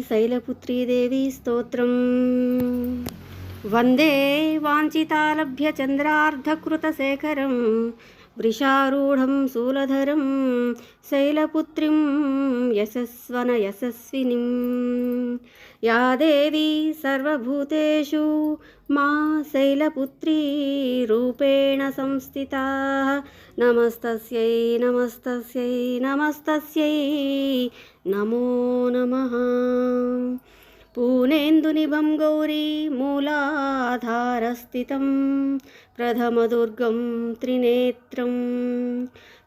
शैलपुत्री देवी स्तोत्रम् वन्दे वाञ्छितालभ्यचन्द्रार्धकृतशेखरं वृषारूढं शूलधरं शैलपुत्रीं यशस्विनीं या देवी सर्वभूतेषु मा शैलपुत्री रूपेण संस्थिता नमस्तस्यै नमस्तस्यै नमस्तस्यै नमो नमः। पूनेन्दुनिभं गौरी मूलाधारस्थितं प्रथमदुर्गं त्रिनेत्रं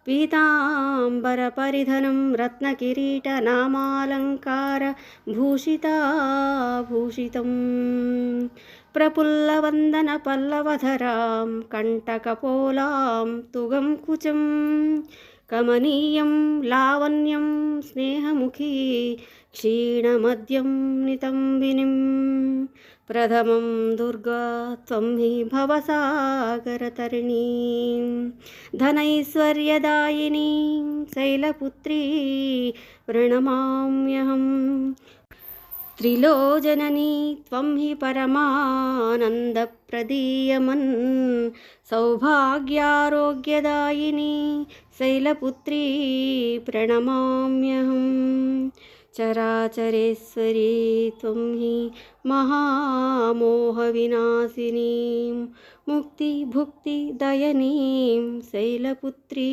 पीताम्बरपरिधनं रत्नकिरीटनामालङ्कारभूषितं प्रफुल्लवन्दनपल्लवधरां कण्टकपोलां तुगं कुचं कमनीयं लावण्यं स्नेहमुखी क्षीणमद्यं नितम्बिनीं प्रथमं दुर्गा त्वं हि भवसागरतरिणीं धनैश्वर्यदायिनीं शैलपुत्री प्रणमाम्यहम् त्रिलोचननी त्वं हि परमानन्दप्रदीयमन् सौभाग्यारोग्यदायिनी शैलपुत्री प्रणमाम्यहम् चराचरेश्वरी त्वं हि महामोहविनाशिनीं मुक्तिभुक्तिदयनीं शैलपुत्री।